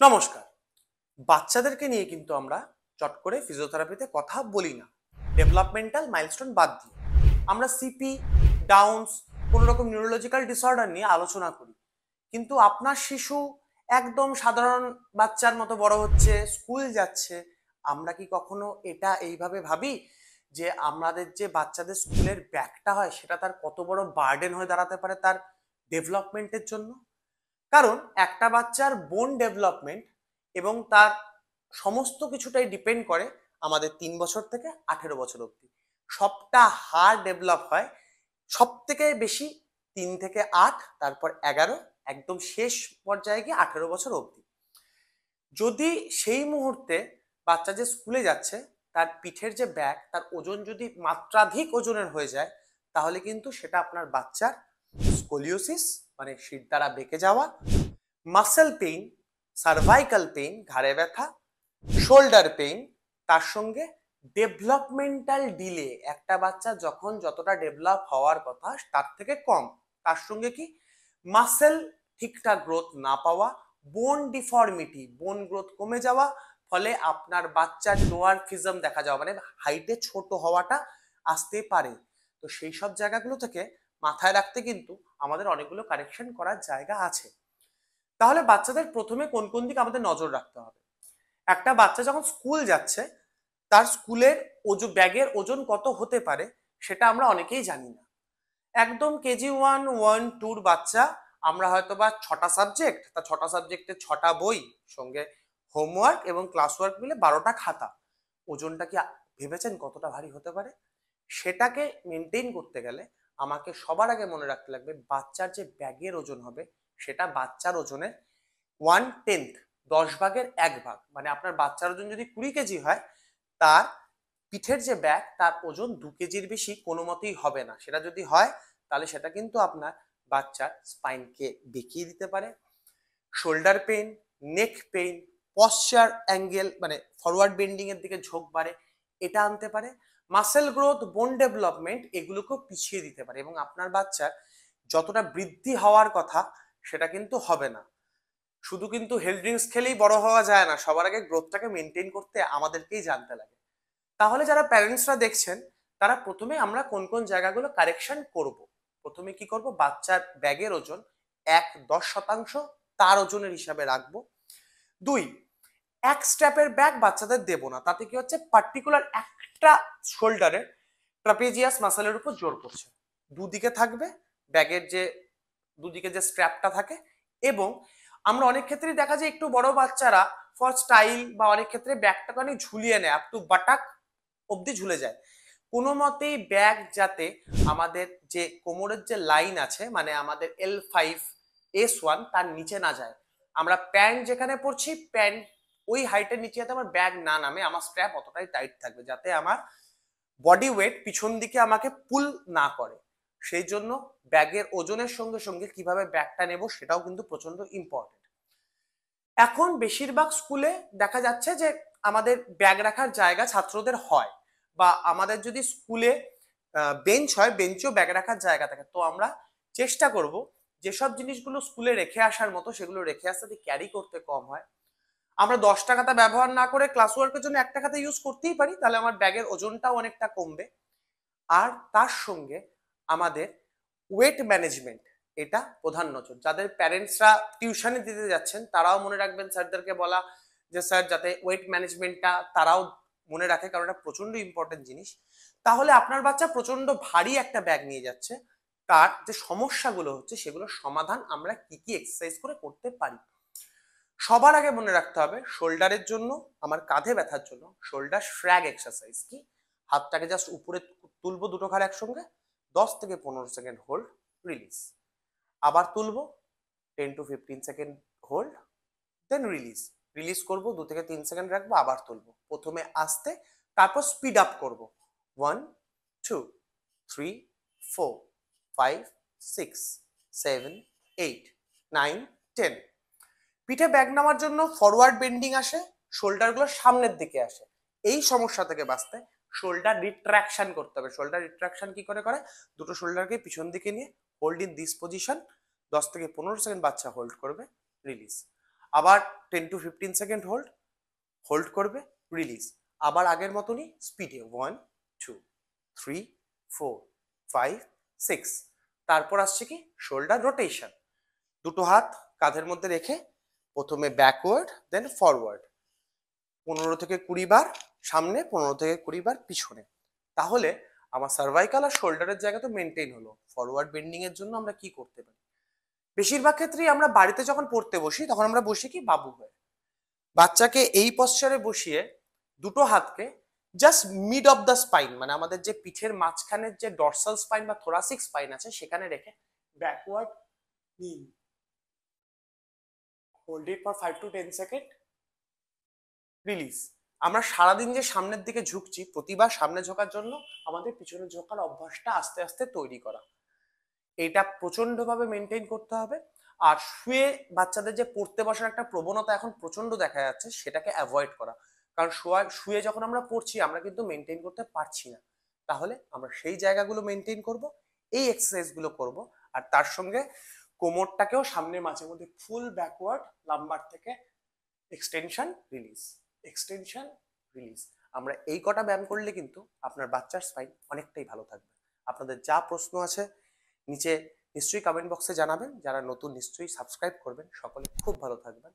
নমস্কার। বাচ্চাদেরকে নিয়ে কিন্তু আমরা চট করে ফিজিওথেরাপিতে কথা বলি না, ডেভেলপমেন্টাল মাইলস্টোন বাদ দিয়ে। আমরা সিপি, ডাউন্স, কোনো রকম নিউরোলজিক্যাল ডিসঅর্ডার নিয়ে আলোচনা করি। কিন্তু আপনার শিশু একদম সাধারণ বাচ্চার মতো বড় হচ্ছে, স্কুল যাচ্ছে, আমরা কি কখনো এটা এইভাবে ভাবি যে আমাদের যে বাচ্চাদের স্কুলের ব্যাগটা হয় সেটা তার কত বড় বার্ডেন হয়ে দাঁড়াতে পারে তার ডেভেলপমেন্টের জন্য? কারণ একটা বাচ্চার বোন ডেভেলপমেন্ট এবং তার সমস্ত কিছুটাই ডিপেন্ড করে আমাদের 3 বছর থেকে 18 বছর অবধি। সবটা হাড় ডেভেলপ হয় সব থেকে বেশি 3 থেকে 8, তারপর 11, একদম শেষ পর্যায়ে গিয়ে 18 বছর অবধি। যদি সেই মুহূর্তে বাচ্চা যে স্কুলে যাচ্ছে তার পিঠের যে ব্যাগ, তার ওজন যদি মাত্রাধিক ওজনের হয়ে যায়, তাহলে কিন্তু সেটা আপনার বাচ্চার স্কোলিওসিস মানে শির দ্বারা বেঁকে যাওয়া, মাসেল পেইন, সার্ভাইকাল পেইন ঘাড়ে ব্যথা, শোল্ডার পেইন, তার সঙ্গে ডেভেলপমেন্টাল ডিলে, একটা বাচ্চা যখন যতটা ডেভেলপ হওয়ার কথা তার থেকে কম, তার সঙ্গে কি মাসেল ঠিকঠাক গ্রোথ না পাওয়া, বোন ডিফর্মিটি, বোন গ্রোথ কমে যাওয়া, ফলে আপনার বাচ্চার ডোয়ারফিজম দেখা যাওয়া মানে হাইটে ছোট হওয়াটা আসতে পারে। তো সেই সব জায়গাগুলো থেকে মাথায় রাখতে কিন্তু আমাদের অনেকগুলো কারেকশন করার জায়গা আছে। তাহলে বাচ্চাদের প্রথমে কোন কোন দিকে আমাদের নজর রাখতে হবে? একটা বাচ্চা যখন স্কুল যাচ্ছে তার স্কুলের ব্যাগের ওজন কত হতে পারে সেটা আমরা অনেকেই জানি না। একদম কেজি 1, 1, 2 বাচ্চা, আমরা হয়তো বা 6টা সাবজেক্ট, তা 6টা সাবজেক্টে 6টা বই, সঙ্গে হোমওয়ার্ক এবং ক্লাস ওয়ার্ক মিলে 12টা খাতা। ওজনটা কি ভেবেছেন কতটা ভারী হতে পারে? সেটাকে মেনটেন করতে গেলে আমাকে সবার আগে মনে রাখতে লাগবে বাচ্চার যে ব্যাগের ওজন হবে সেটা বাচ্চার ওজনের 1/10, 10 ভাগের 1 ভাগ। মানে আপনার বাচ্চার ওজন যদি 20 কেজি হয়, তার পিঠের যে ব্যাগ তার ওজন 2 কেজির বেশি কোনো মতেই হবে না। সেটা যদি হয় তাহলে সেটা কিন্তু আপনার বাচ্চার স্পাইনকে বেঁকিয়ে দিতে পারে। শোল্ডার পেইন, নেক পেইন, পশ্চার অ্যাঙ্গেল মানে ফরওয়ার্ড বেন্ডিং এর দিকে ঝোঁক বাড়ে, এটা আনতে পারে। মাসেল গ্রোথ, বোন ডেভেলপমেন্ট এগুলোকেও পিছিয়ে দিতে পারে এবং আপনার বাচ্চার যতটা বৃদ্ধি হওয়ার কথা সেটা কিন্তু হবে না। শুধু কিন্তু হেলথ ড্রিঙ্কস খেলেই বড় হওয়া যায় না, সবার আগে গ্রোথটাকে মেনটেন করতে আমাদেরকেই জানতে লাগে। তাহলে যারা প্যারেন্টসরা দেখছেন তারা প্রথমে আমরা কোন কোন জায়গাগুলো কারেকশন করব। প্রথমে কি করব, বাচ্চার ব্যাগের ওজন 10% তার ওজনের হিসাবে রাখবো। 2, এক স্ট্র্যাপের ব্যাগ বাচ্চাদের দেব না, তাতে কি হচ্ছে পার্টিকুলার একটা শোল্ডারের ট্রাপেজিয়াস মাসেলের উপর জোর পড়ছে। দুদিকে থাকবে ব্যাগের যে দুদিকে যে স্ট্র্যাপটা থাকে। এবং আমরা অনেক ক্ষেত্রেই দেখা যায় একটু বড় বাচ্চারা ফর স্টাইল বা অনেক ক্ষেত্রে ব্যাগটাকে অনেক ঝুলিয়ে নেয়, আপ টু বাটাক অবধি ঝুলে যায়। কোনো মতেই ব্যাগ যাতে আমাদের যে কোমরের যে লাইন আছে মানে আমাদের L5S1 তার নিচে না যায়। আমরা প্যান্ট যেখানে পরছি প্যান্ট ওই হাইটের নিচে যাতে আমার ব্যাগ না নামে, আমার স্ট্র্যাপ অতটাই টাইট থাকবে যাতে আমার বডি ওয়েট পিছন দিকে আমাকে পুল না করে। সেই জন্য ব্যাগের ওজনের সঙ্গে সঙ্গে কিভাবে ব্যাগটা নেব সেটাও কিন্তু প্রচন্ড ইম্পর্টেন্ট। এখন বেশিরভাগ স্কুলে দেখা যাচ্ছে যে আমাদের ব্যাগ রাখার জায়গা ছাত্রদের হয়, বা আমাদের যদি স্কুলে বেঞ্চ হয় বেঞ্চেও ব্যাগ রাখার জায়গা থাকে। তো আমরা চেষ্টা করব যেসব জিনিসগুলো স্কুলে রেখে আসার মতো সেগুলো রেখে আসতে, ক্যারি করতে কম হয়। আমরা 10টা খাতা ব্যবহার না করে ক্লাস ওয়ার্কের জন্য একটা খাতা ইউজ করতেই পারি, তাহলে আমার ব্যাগের ওজনটাও অনেকটা কমবে। আর তার সঙ্গে আমাদের ওয়েট ম্যানেজমেন্ট, এটা প্রধান নজর। যাদের প্যারেন্টসরা টিউশনে দিতে যাচ্ছেন তারাও মনে রাখবেন স্যারদেরকে বলা যে স্যার যাতে ওয়েট ম্যানেজমেন্টটা তারাও মনে রাখে, কারণ এটা প্রচন্ড ইম্পর্টেন্ট জিনিস। তাহলে আপনার বাচ্চা প্রচন্ড ভারী একটা ব্যাগ নিয়ে যাচ্ছে, তার যে সমস্যাগুলো হচ্ছে সেগুলোর সমাধান আমরা কি কি এক্সারসাইজ করে করতে পারি। সবার আগে মনে রাখতে হবে শোল্ডারের জন্য, আমার কাঁধে ব্যথার জন্য শোল্ডার শ্র্যাগ এক্সারসাইজ কি, হাতটাকে জাস্ট উপরে তুলবো দুটো ঘাড় একসঙ্গে, 10 থেকে 15 সেকেন্ড হোল্ড, রিলিজ, আবার তুলবো 10 to 15 second hold, then release, release করবো 2 থেকে 3 সেকেন্ড রাখবো, আবার তুলবো, প্রথমে আস্তে তারপর স্পিড আপ করবো, 1, 2, 3, 4, 5, 6, 7, 8, 9, 10। পিঠে ব্যাগ নামার জন্য ফরওয়ার্ড বেন্ডিং আসে, শোল্ডার গুলো সামনের দিকে আসে। এই সমস্যা থেকে বাঁচতে শোল্ডার রিট্রাকশন করতে হবে। শোল্ডার রিট্রাকশন কি করে করে, দুটো শোল্ডারকে পিছন দিকে নিয়ে হোল্ড ইন দিস পজিশন, 10 থেকে 15 সেকেন্ড বাচ্চা হোল্ড করবে, রিলিজ, আবার 10 to 15 সেকেন্ড হোল্ড করবে, রিলিজ। আবার আগের মতনই স্পিডে 1 2 3 4 5 6। তারপর আসছে কি শোল্ডার রোটেশন, দুটো হাত কাঁধের মধ্যে রেখে প্রথমে ব্যাকওয়ার্ড দেন ফরওয়ার্ড, 15 থেকে 20 বার সামনে, 15 থেকে 20 বার পিছনে। তাহলে আমার সার্ভাইকাল আর শোল্ডারের জায়গা তো মেনটেন হলো। ফরওয়ার্ড বেন্ডিং এর জন্য আমরা কি করতে পারি? বেশিরভাগ ক্ষেত্রেই আমরা বাড়িতে যখন পড়তে বসি তখন আমরা বসি কি বাবু হয়ে। বাচ্চাকে এই পশ্চারে বসিয়ে দুটো হাতকে just mid of the spine, মানে আমাদের যে পিঠের মাঝখানের যে ডরসাল স্পাইন বা থোরাসিক স্পাইন আছে সেখানে রেখে ব্যাকওয়ার্ড নিন, hold it for 5 to 10 second, release. আমরা সারাদিন যে সামনের দিকে ঝুঁকছি, প্রতিবার সামনে ঝোঁকার জন্য আমাদের পিছনে ঝোঁকার অভ্যাসটা আস্তে আস্তে তৈরি করা, এটা প্রচন্ডভাবে মেনটেন করতে হবে। আর শুয়ে বাচ্চাদের যে পড়তে বসার একটা প্রবণতা এখন প্রচন্ড দেখা যাচ্ছে, সেটাকে অ্যাভয়েড করা। কারণ শুয়ে যখন আমরা পড়ছি আমরা কিন্তু মেনটেন করতে পারছি না। তাহলে আমরা সেই জায়গাগুলো মেনটেন করব, এই এক্সারসাইজগুলো করব। আর তার সঙ্গে কোমরটাকেও সামনে মাঝে মধ্যে ফুল ব্যাকওয়ার্ড, লাম্বার থেকে এক্সটেনশন রিলিজ, এক্সটেনশন রিলিজ। আমরা এই কটা ব্যায়াম করলে কিন্তু আপনার বাচ্চার স্পাইন অনেকটাই ভালো থাকবে। আপনাদের যা প্রশ্ন আছে নিচে নিশ্চয়ই কমেন্ট বক্সে জানাবেন। যারা নতুন নিশ্চয়ই সাবস্ক্রাইব করবেন। সকলে খুব ভালো থাকবেন।